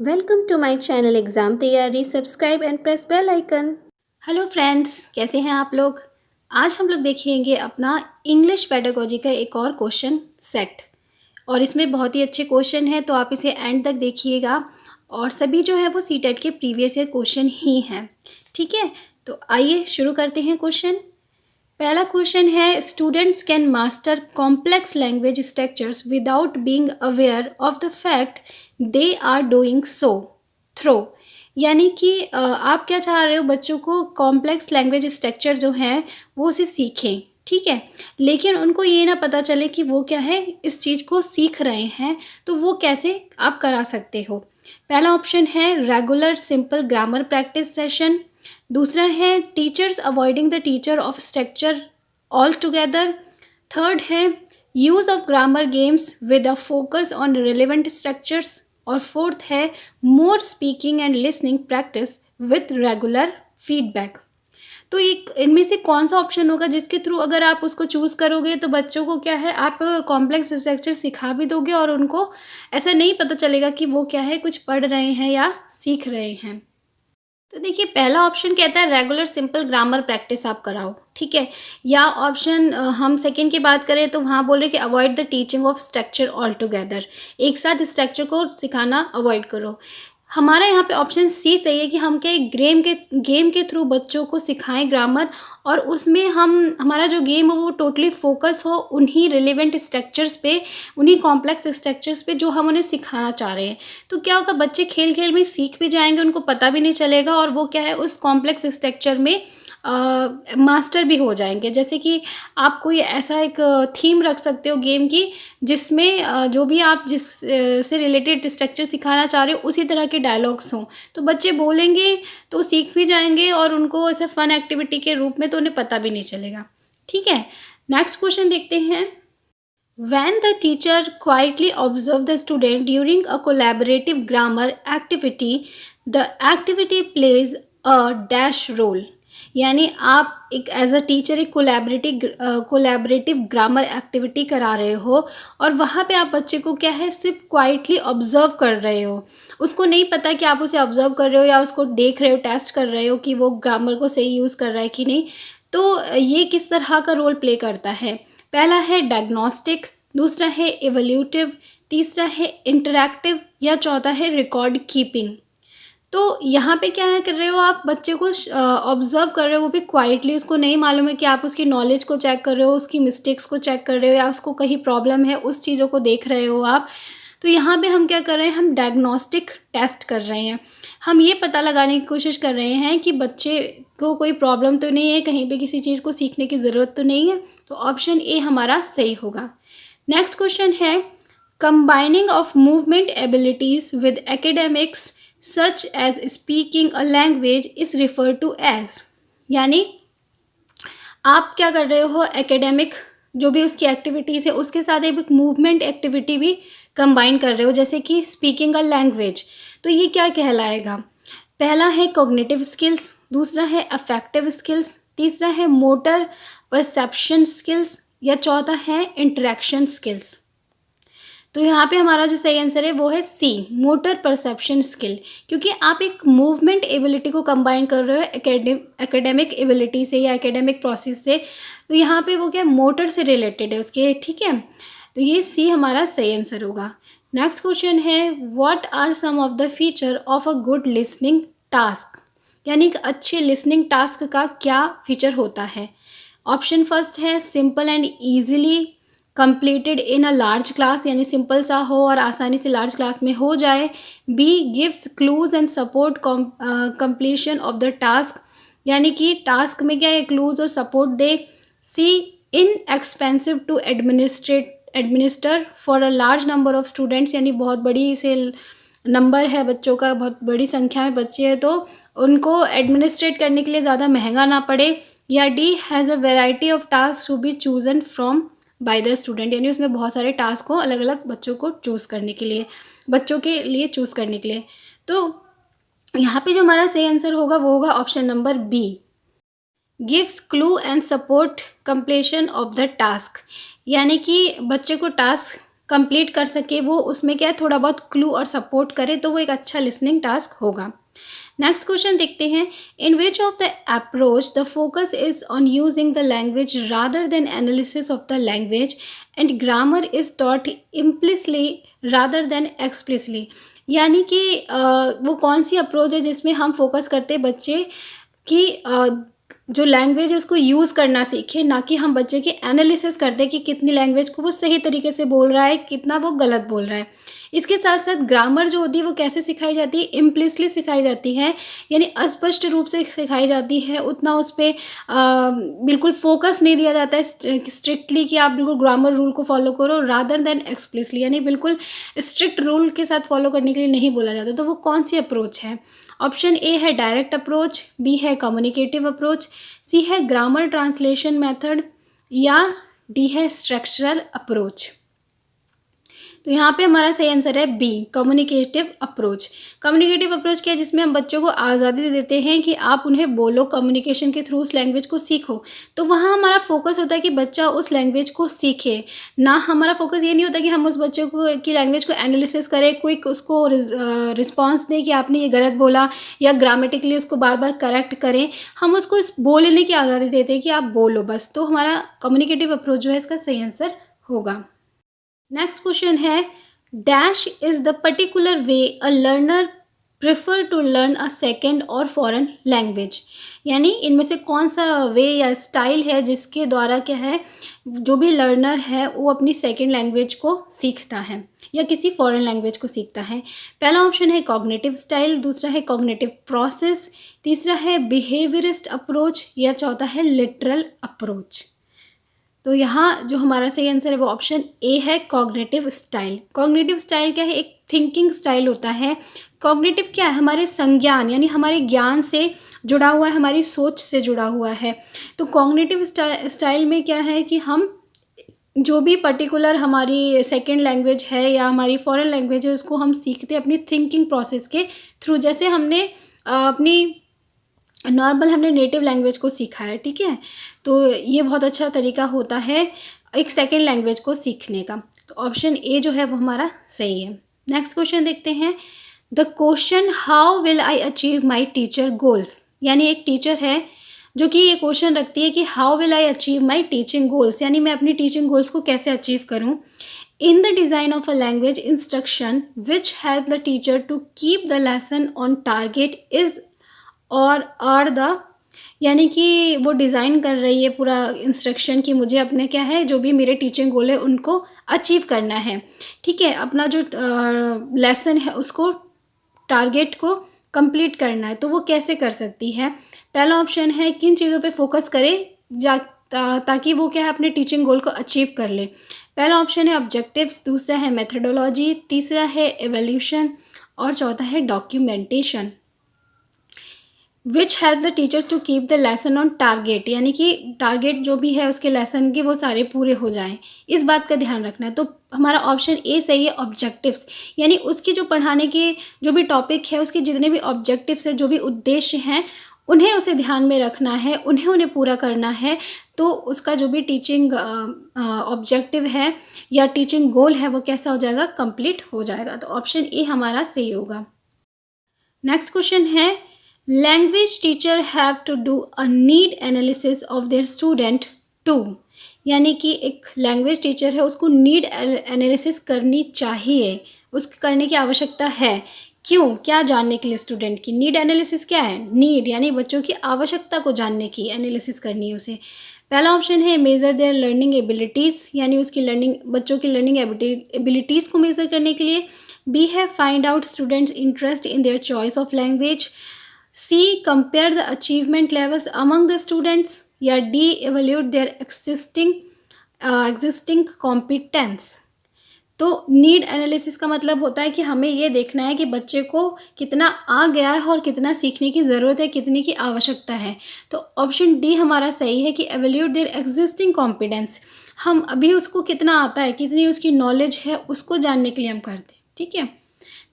Welcome to my channel exam तैयारी। Subscribe and press bell icon. Hello friends, कैसे हैं आप लोग। आज हम लोग देखेंगे अपना इंग्लिश पेडागोजी का एक और क्वेश्चन सेट, और इसमें बहुत ही अच्छे क्वेश्चन हैं, तो आप इसे एंड तक देखिएगा। और सभी जो है वो सीटेट के प्रीवियस ईयर क्वेश्चन ही हैं, ठीक है। तो आइए शुरू करते हैं क्वेश्चन। पहला क्वेश्चन है, students can master complex language structures without being aware of the fact they are doing so through. यानी कि आप क्या चाह रहे हो, बच्चों को कॉम्प्लेक्स लैंग्वेज स्ट्रक्चर जो है वो उसे सीखें, ठीक है, लेकिन उनको ये ना पता चले कि वो क्या है, इस चीज़ को सीख रहे हैं, तो वो कैसे आप करा सकते हो। पहला ऑप्शन है regular simple grammar practice session. दूसरा है teachers avoiding the teacher of structure all together. Third है use of grammar games with a focus on relevant structures. और फोर्थ है more speaking and listening practice with regular feedback. तो एक इनमें से कौन सा ऑप्शन होगा जिसके थ्रू अगर आप उसको चूज़ करोगे तो बच्चों को क्या है, आप कॉम्प्लेक्स स्ट्रक्चर सिखा भी दोगे और उनको ऐसा नहीं पता चलेगा कि वो क्या है, कुछ पढ़ रहे हैं या सीख रहे हैं। तो देखिए, पहला ऑप्शन कहता है रेगुलर सिंपल ग्रामर प्रैक्टिस आप कराओ, ठीक है। या ऑप्शन हम सेकंड की बात करें तो वहाँ बोल रहे कि avoid the teaching of structure all together, एक साथ स्ट्रक्चर को सिखाना अवॉइड करो। हमारा यहाँ पे ऑप्शन सी सही है कि हम क्या गेम के थ्रू बच्चों को सिखाएं ग्रामर, और उसमें हम हमारा जो गेम हो वो टोटली फोकस हो उन्हीं रिलेवेंट स्ट्रक्चर्स पे, उन्हीं कॉम्प्लेक्स स्ट्रक्चर्स पे जो हम उन्हें सिखाना चाह रहे हैं। तो क्या होगा, बच्चे खेल खेल में सीख भी जाएंगे, उनको पता भी नहीं चलेगा, और वो क्या है उस कॉम्प्लेक्स स्ट्रक्चर में मास्टर भी हो जाएंगे। जैसे कि आप कोई ऐसा एक थीम रख सकते हो गेम की, जिसमें जो भी आप जिस से रिलेटेड स्ट्रक्चर सिखाना चाह रहे हो उसी तरह के डायलॉग्स हों, तो बच्चे बोलेंगे तो सीख भी जाएंगे, और उनको ऐसा फन एक्टिविटी के रूप में तो उन्हें पता भी नहीं चलेगा, ठीक है। नेक्स्ट क्वेश्चन देखते हैं। When the teacher quietly observes the student during a collaborative grammar activity, the activity plays a dash role। यानी आप एक एज अ टीचर एक कोलैबोरेटिव ग्रामर एक्टिविटी करा रहे हो, और वहाँ पे आप बच्चे को क्या है, सिर्फ क्वाइटली ऑब्जर्व कर रहे हो। उसको नहीं पता कि आप उसे ऑब्जर्व कर रहे हो या उसको देख रहे हो, टेस्ट कर रहे हो कि वो ग्रामर को सही यूज़ कर रहा है कि नहीं। तो ये किस तरह का रोल प्ले करता है। पहला है डायग्नोस्टिक, दूसरा है एवोल्यूटिव, तीसरा है इंटरैक्टिव, या चौथा है रिकॉर्ड कीपिंग। तो यहाँ पे क्या है कर रहे हो, आप बच्चे को ऑब्जर्व कर रहे हो, वो भी क्वाइटली। उसको नहीं मालूम है कि आप उसकी नॉलेज को चेक कर रहे हो, उसकी मिस्टेक्स को चेक कर रहे हो, या उसको कहीं प्रॉब्लम है उस चीज़ों को देख रहे हो आप। तो यहाँ पे हम क्या कर रहे हैं, हम डायग्नोस्टिक टेस्ट कर रहे हैं। हम ये पता लगाने की कोशिश कर रहे हैं कि बच्चे को कोई प्रॉब्लम तो नहीं है, कहीं पे किसी चीज़ को सीखने की ज़रूरत तो नहीं है। तो ऑप्शन ए हमारा सही होगा। नेक्स्ट क्वेश्चन है, combining of movement abilities with academics such as speaking a language is refer to as. यानी आप क्या कर रहे हो, एकेडमिक जो भी उसकी एक्टिविटीज़ है उसके साथ एक मूवमेंट एक्टिविटी भी कंबाइन कर रहे हो, जैसे कि स्पीकिंग अ लैंग्वेज। तो ये क्या कहलाएगा। पहला है कॉग्निटिव स्किल्स, दूसरा है अफेक्टिव स्किल्स, तीसरा है मोटर परसेप्शन स्किल्स, या चौथा है इंटरेक्शन स्किल्स। तो यहाँ पे हमारा जो सही आंसर है वो है सी, मोटर परसेप्शन स्किल, क्योंकि आप एक मूवमेंट एबिलिटी को कंबाइन कर रहे हो एकेडमिक एबिलिटी से या एकेडमिक प्रोसेस से। तो यहाँ पे वो क्या मोटर से रिलेटेड है उसके, ठीक है। तो ये सी हमारा सही आंसर होगा। नेक्स्ट क्वेश्चन है, what are some of the feature of a good listening task. यानी एक अच्छे लिसनिंग टास्क का क्या फीचर होता है। ऑप्शन फर्स्ट है simple and easily completed in a large class, यानी सिंपल सा हो और आसानी से लार्ज क्लास में हो जाए। B gives clues and support completion of the task, यानी कि टास्क में क्या है, क्लूज और सपोर्ट दे। C inexpensive to administer for a large number of students, यानी बहुत बड़ी से नंबर है बच्चों का, बहुत बड़ी संख्या में बच्चे हैं तो उनको एडमिनिस्ट्रेट करने के लिए ज़्यादा महंगा ना पड़े। या D has a variety of task to be chosen from by the student, यानी उसमें बहुत सारे टास्क हो अलग अलग बच्चों को चूज़ करने के लिए, बच्चों के लिए चूज़ करने के लिए। तो यहाँ पे जो हमारा सही आंसर होगा वो होगा option number B, gives clue and support completion of the task. यानी कि बच्चे को टास्क कंप्लीट कर सके, वो उसमें क्या है थोड़ा बहुत क्लू और सपोर्ट करे, तो वो एक अच्छा लिसनिंग टास्क होगा। नेक्स्ट क्वेश्चन देखते हैं, in which of the approach the focus is on using the language rather than analysis of the language and grammar is taught implicitly rather than explicitly. यानी कि वो कौन सी अप्रोच है जिसमें हम फोकस करते हैं बच्चे की जो लैंग्वेज है उसको यूज़ करना सीखे, ना कि हम बच्चे की एनालिसिस करते हैं कि कितनी लैंग्वेज को वो सही तरीके से बोल रहा है, कितना वो गलत बोल रहा है। इसके साथ साथ ग्रामर जो होती है वो कैसे सिखाई जाती है, इम्प्लिसली सिखाई जाती है, यानी अस्पष्ट रूप से सिखाई जाती है, उतना उस पर बिल्कुल फोकस नहीं दिया जाता है स्ट्रिक्टली कि आप बिल्कुल ग्रामर रूल को फॉलो करो, रादर देन एक्सप्लिसली, यानी बिल्कुल स्ट्रिक्ट रूल के साथ फॉलो करने के लिए नहीं बोला जाता। तो वो कौन सी अप्रोच है? ऑप्शन ए है डायरेक्ट अप्रोच, बी है कम्युनिकेटिव अप्रोच, सी है ग्रामर ट्रांसलेशन मेथड, या डी है स्ट्रक्चरल अप्रोच। तो यहाँ पे हमारा सही आंसर है B, communicative approach. Communicative approach क्या है? जिसमें हम बच्चों को आज़ादी देते हैं कि आप उन्हें बोलो, कम्युनिकेशन के थ्रू उस लैंग्वेज को सीखो। तो वहाँ हमारा फोकस होता है कि बच्चा उस लैंग्वेज को सीखे, ना हमारा फोकस ये नहीं होता कि हम उस बच्चे को की लैंग्वेज को एनालिसिस करें, क्विक उसको रिस्पॉन्स दें कि आपने ये गलत बोला, या ग्रामेटिकली उसको बार बार करेक्ट करें। हम उसको बोलने की आज़ादी देते हैं कि आप बोलो बस। तो हमारा कम्युनिकेटिव अप्रोच जो है इसका सही आंसर होगा। नेक्स्ट क्वेश्चन है, dash is the particular way a learner prefer to learn a second or foreign language. यानी इनमें से कौन सा वे या स्टाइल है जिसके द्वारा क्या है जो भी लर्नर है वो अपनी सेकेंड लैंग्वेज को सीखता है या किसी फॉरेन लैंग्वेज को सीखता है। पहला ऑप्शन है कॉग्निटिव स्टाइल, दूसरा है कॉग्निटिव प्रोसेस, तीसरा है बिहेवियरिस्ट अप्रोच, या चौथा है लिटरल अप्रोच। तो यहाँ जो हमारा सही आंसर है वो ऑप्शन ए है, कॉग्निटिव स्टाइल। कॉग्निटिव स्टाइल क्या है? एक थिंकिंग स्टाइल होता है। कॉग्निटिव क्या है? हमारे संज्ञान यानी हमारे ज्ञान से जुड़ा हुआ है, हमारी सोच से जुड़ा हुआ है। तो कॉग्निटिव स्टाइल में क्या है कि हम जो भी पर्टिकुलर हमारी सेकेंड लैंग्वेज है या हमारी फॉरेन लैंग्वेज है उसको हम सीखते हैं अपनी थिंकिंग प्रोसेस के थ्रू। जैसे हमने अपनी नॉर्मल हमने नेटिव लैंग्वेज को सीखा है, ठीक है, तो ये बहुत अच्छा तरीका होता है एक सेकेंड लैंग्वेज को सीखने का। तो ऑप्शन ए जो है वो हमारा सही है। नेक्स्ट क्वेश्चन देखते हैं, the question how will I achieve my teacher goals. यानी एक टीचर है जो कि ये क्वेश्चन रखती है कि how will I achieve my teaching goals, यानी मैं अपनी टीचिंग गोल्स को कैसे अचीव करूँ। In the design of a language instruction which help the teacher to keep the lesson on target is or are the, यानी कि वो design कर रही है पूरा इंस्ट्रक्शन कि मुझे अपने क्या है जो भी मेरे टीचिंग गोल है उनको अचीव करना है, ठीक है, अपना जो लेसन है उसको टारगेट को कंप्लीट करना है। तो वो कैसे कर सकती है? पहला ऑप्शन है किन चीज़ों पे फोकस करे ताकि वो क्या है अपने टीचिंग गोल को अचीव कर ले। पहला ऑप्शन है ऑब्जेक्टिव्स, दूसरा है मेथडोलॉजी, तीसरा है एवोल्यूशन और चौथा है documentation. Which help the teachers to keep the lesson on target, यानी कि टारगेट जो भी है उसके लेसन के वो सारे पूरे हो जाएं, इस बात का ध्यान रखना है। तो हमारा ऑप्शन ए सही है, ऑब्जेक्टिव्स, यानी उसके जो पढ़ाने के जो भी टॉपिक है उसके जितने भी ऑब्जेक्टिव्स है, जो भी उद्देश्य हैं उन्हें उसे ध्यान में रखना है, उन्हें पूरा करना है। तो उसका जो भी टीचिंग ऑब्जेक्टिव है या टीचिंग गोल है वो कैसा हो जाएगा? कंप्लीट हो जाएगा। तो ऑप्शन ए हमारा सही होगा। नेक्स्ट क्वेश्चन है, language teacher have to do a need analysis of their student to, यानी कि एक लैंग्वेज टीचर है उसको नीड एनालिसिस करनी चाहिए, उसके करने की आवश्यकता है। क्यों? क्या जानने के लिए? स्टूडेंट की नीड एनालिसिस क्या है? नीड यानी बच्चों की आवश्यकता को जानने की एनालिसिस करनी है उसे। पहला ऑप्शन है मेज़र देयर लर्निंग एबिलिटीज़, यानी उसकी लर्निंग बच्चों की लर्निंग एबिलिटीज़ को मेज़र करने के लिए। बी है find out students interest in their choice of language. C. Compare the achievement levels among the students, या D. Evaluate their existing competence। तो नीड एनालिसिस का मतलब होता है कि हमें ये देखना है कि बच्चे को कितना आ गया है और कितना सीखने की ज़रूरत है, कितने की आवश्यकता है। तो ऑप्शन डी हमारा सही है कि एवेल्यूट देयर एग्जिस्टिंग कॉम्पिटेंस, हम अभी उसको कितना आता है, कितनी उसकी नॉलेज है उसको जानने के लिए हम करते हैं, ठीक है।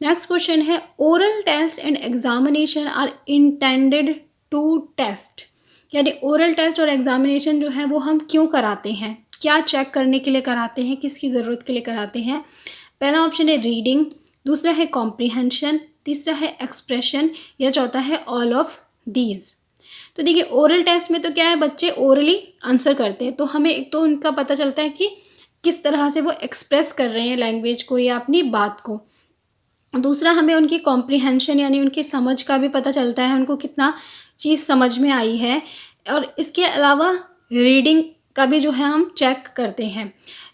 नेक्स्ट क्वेश्चन है, oral test and examination are intended to test, यानी ओरल टेस्ट और एग्जामिनेशन जो है वो हम क्यों कराते हैं, क्या चेक करने के लिए कराते हैं, किसकी ज़रूरत के लिए कराते हैं। पहला ऑप्शन है रीडिंग, दूसरा है कॉम्प्रीहेंशन, तीसरा है एक्सप्रेशन, या चौथा है ऑल ऑफ दीज। तो देखिए ओरल टेस्ट में तो क्या है, बच्चे ओरली आंसर करते हैं, तो हमें एक तो उनका पता चलता है कि किस तरह से वो एक्सप्रेस कर रहे हैं लैंग्वेज को या अपनी बात को। दूसरा हमें उनकी कॉम्प्रीहेंशन यानी उनकी समझ का भी पता चलता है, उनको कितना चीज़ समझ में आई है। और इसके अलावा रीडिंग का भी जो है हम चेक करते हैं।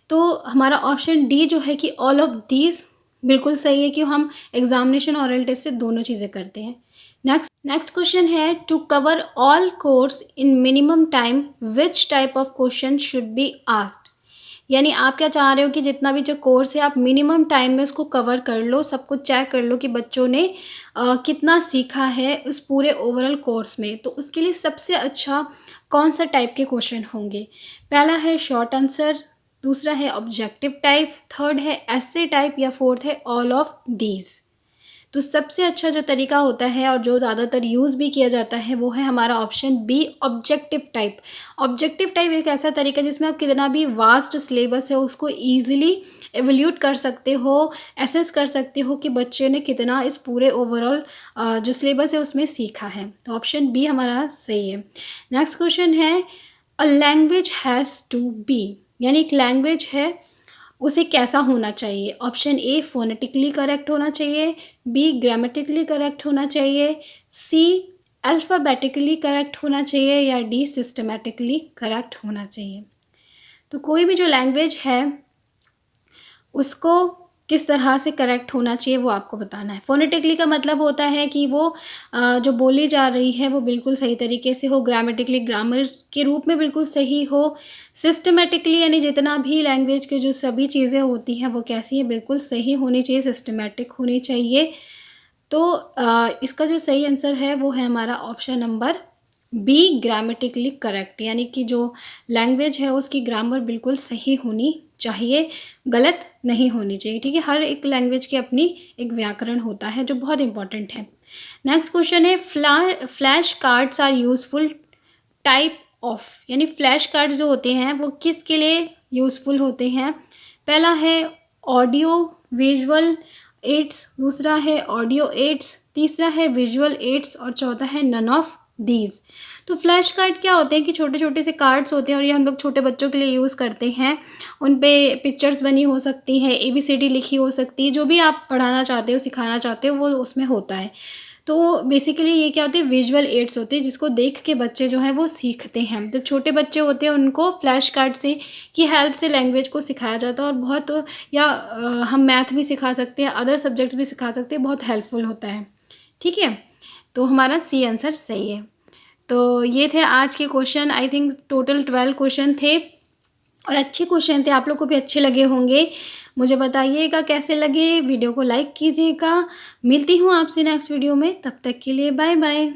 तो हमारा ऑप्शन डी जो है कि ऑल ऑफ दीज बिल्कुल सही है कि हम एग्जामिनेशन ऑरल टेस्ट से दोनों चीज़ें करते हैं। नेक्स्ट क्वेश्चन है, to cover all course in minimum time which type of question should be asked. यानी आप क्या चाह रहे हो कि जितना भी जो कोर्स है आप मिनिमम टाइम में उसको कवर कर लो, सब कुछ चेक कर लो कि बच्चों ने कितना सीखा है उस पूरे ओवरऑल कोर्स में। तो उसके लिए सबसे अच्छा कौन सा टाइप के क्वेश्चन होंगे। पहला है शॉर्ट आंसर, दूसरा है ऑब्जेक्टिव टाइप, थर्ड है एसे टाइप, या फोर्थ है ऑल ऑफ दीज। तो सबसे अच्छा जो तरीका होता है और जो ज़्यादातर यूज़ भी किया जाता है वो है हमारा option B, objective type. Objective type एक ऐसा तरीका जिसमें आप कितना भी वास्ट सिलेबस है उसको ईजिली एवल्यूट कर सकते हो, एसेस कर सकते हो कि बच्चे ने कितना इस पूरे ओवरऑल जो सिलेबस है उसमें सीखा है। तो ऑप्शन बी हमारा सही है। नेक्स्ट क्वेश्चन है, a language has to be, यानी एक लैंग्वेज है उसे कैसा होना चाहिए। ऑप्शन ए फोनेटिकली करेक्ट होना चाहिए, बी ग्रामेटिकली करेक्ट होना चाहिए, सी अल्फ़ाबेटिकली करेक्ट होना चाहिए, या डी सिस्टमेटिकली करेक्ट होना चाहिए। तो कोई भी जो लैंग्वेज है उसको किस तरह से करेक्ट होना चाहिए वो आपको बताना है। फोनेटिकली का मतलब होता है कि वो जो बोली जा रही है वो बिल्कुल सही तरीके से हो, ग्रामेटिकली ग्रामर के रूप में बिल्कुल सही हो, सिस्टमेटिकली यानी जितना भी लैंग्वेज के जो सभी चीज़ें होती हैं वो कैसी है, बिल्कुल सही होनी चाहिए, सिस्टमेटिक होनी चाहिए। तो इसका जो सही आंसर है वो है हमारा option number B, grammatically correct, यानी कि जो लैंग्वेज है उसकी ग्रामर बिल्कुल सही होनी चाहिए, गलत नहीं होनी चाहिए। ठीक है, हर एक लैंग्वेज की अपनी एक व्याकरण होता है जो बहुत इंपॉर्टेंट है। नेक्स्ट क्वेश्चन है, flash cards are useful type of, यानी फ्लैश कार्ड जो होते हैं वो किसके लिए यूज़फुल होते हैं। पहला है ऑडियो विजुअल एड्स, दूसरा है ऑडियो एड्स, तीसरा है विजुअल एड्स, और चौथा है नन ऑफ दीज। तो फ्लैश कार्ड क्या होते हैं कि छोटे छोटे से कार्ड्स होते हैं और ये हम लोग छोटे बच्चों के लिए यूज़ करते हैं। उन पे पिक्चर्स बनी हो सकती हैं, ABCD लिखी हो सकती है, जो भी आप पढ़ाना चाहते हो सिखाना चाहते हो वो उसमें होता है। तो बेसिकली ये क्या होते हैं, विजुअल एड्स होते हैं जिसको देख के बच्चे जो है वो सीखते हैं। तो छोटे बच्चे होते हैं उनको फ्लैश कार्ड से की हेल्प से लैंग्वेज को सिखाया जाता है, और बहुत या हम मैथ भी सिखा सकते हैं, अदर सब्जेक्ट्स भी सिखा सकते हैं, बहुत हेल्पफुल होता है। ठीक है, तो हमारा सी आंसर सही है। तो ये थे आज के question, I think total 12 question थे और अच्छे क्वेश्चन थे, आप लोग को भी अच्छे लगे होंगे। मुझे बताइएगा कैसे लगे, वीडियो को लाइक कीजिएगा। मिलती हूँ आपसे नेक्स्ट वीडियो में, तब तक के लिए बाय बाय।